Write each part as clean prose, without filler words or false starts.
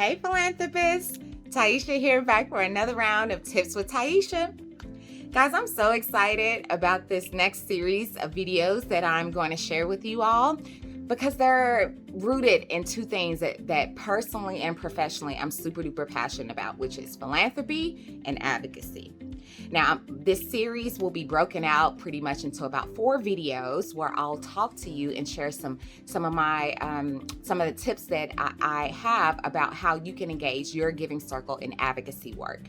Hey philanthropists, Tyeshia here back for another round of Tips with Tyeshia. Guys, I'm so excited about this next series of videos that I'm going to share with you all because they're rooted in two things that personally and professionally I'm super duper passionate about, which is philanthropy and advocacy. Now, this series will be broken out pretty much into about 4 videos where I'll talk to you and share some of the tips that I have about how you can engage your giving circle in advocacy work.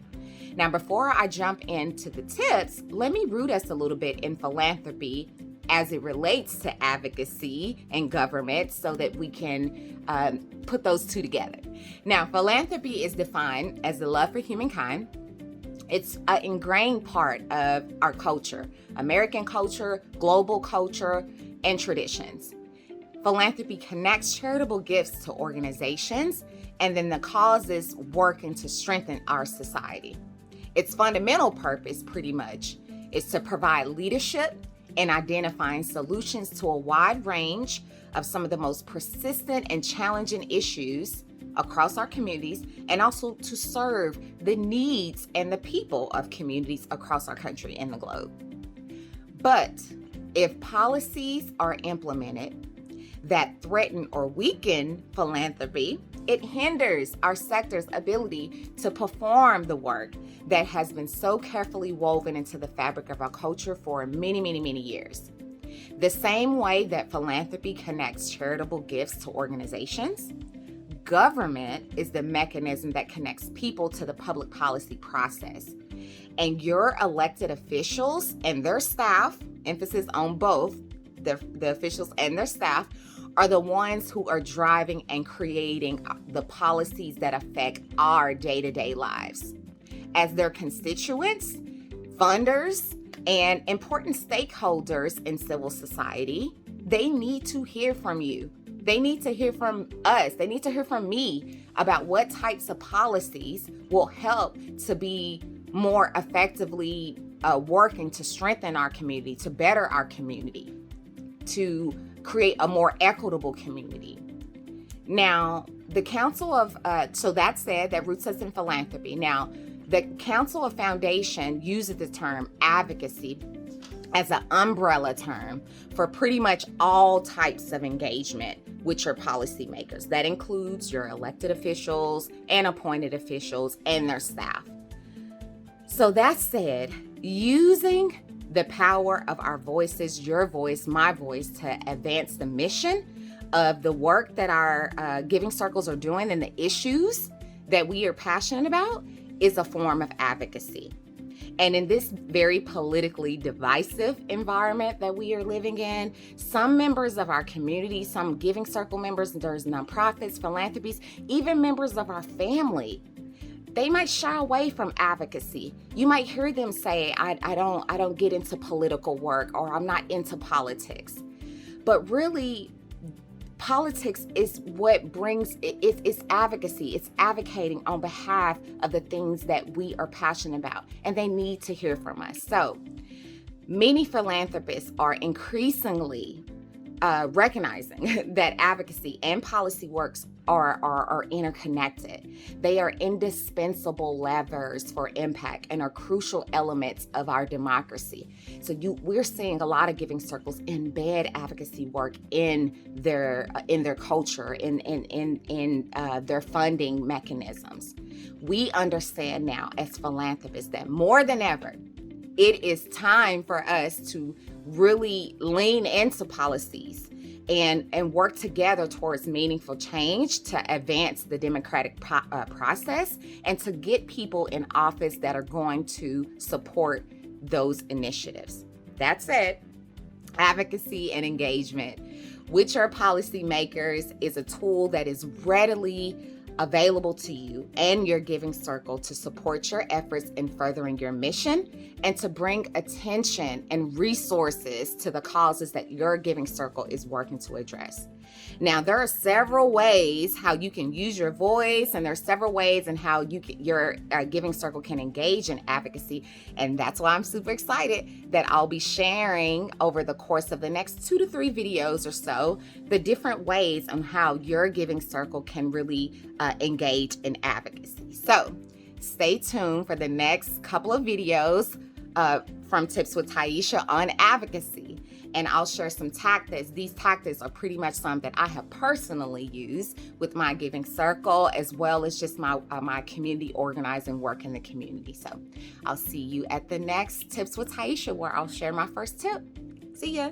Now, before I jump into the tips, let me root us a little bit in philanthropy as it relates to advocacy and government so that we can put those two together. Now, philanthropy is defined as the love for humankind. It's an ingrained part of our culture, American culture, global culture, and traditions. Philanthropy connects charitable gifts to organizations and then the causes working to strengthen our society. Its fundamental purpose, pretty much, is to provide leadership in identifying solutions to a wide range of some of the most persistent and challenging issues across our communities, and also to serve the needs and the people of communities across our country and the globe. But if policies are implemented that threaten or weaken philanthropy, it hinders our sector's ability to perform the work that has been so carefully woven into the fabric of our culture for many, many, many years. The same way that philanthropy connects charitable gifts to organizations, government is the mechanism that connects people to the public policy process. And your elected officials and their staff, emphasis on both, the officials and their staff, are the ones who are driving and creating the policies that affect our day-to-day lives. As their constituents, funders, and important stakeholders in civil society, they need to hear from you. They need to hear from us. They need to hear from me about what types of policies will help to be more effectively working to strengthen our community, to better our community, to create a more equitable community. Now, the Council of, so that said, that roots us in philanthropy. Now, the Council of Foundation uses the term advocacy as an umbrella term for pretty much all types of engagement with your policymakers. That includes your elected officials and appointed officials and their staff. So that said, using the power of our voices, your voice, my voice, to advance the mission of the work that our giving circles are doing and the issues that we are passionate about is a form of advocacy. And in this very politically divisive environment that we are living in, some members of our community, some giving circle members, there's nonprofits, philanthropies, even members of our family, they might shy away from advocacy. You might hear them say, I don't get into political work, or I'm not into politics. But really, politics is what brings, it's advocacy. It's advocating on behalf of the things that we are passionate about, and they need to hear from us. So many philanthropists are increasingly recognizing that advocacy and policy works are interconnected. They are indispensable levers for impact and are crucial elements of our democracy. So we're seeing a lot of giving circles embed advocacy work in their culture, in their funding mechanisms. We understand now as philanthropists that more than ever, it is time for us to really lean into policies and work together towards meaningful change to advance the democratic process and to get people in office that are going to support those initiatives. That said, advocacy and engagement with your policymakers is a tool that is readily available to you and your giving circle to support your efforts in furthering your mission and to bring attention and resources to the causes that your giving circle is working to address. Now, there are several ways how you can use your voice, and there's several ways in how your giving circle can engage in advocacy. And that's why I'm super excited that I'll be sharing over the course of the next 2 to 3 videos or so, the different ways on how your giving circle can really engage in advocacy. So stay tuned for the next couple of videos from Tips with Tyeshia on advocacy. And I'll share some tactics. These tactics are pretty much some that I have personally used with my giving circle, as well as just my community organizing work in the community. So I'll see you at the next Tips with Tyeshia, where I'll share my first tip. See ya.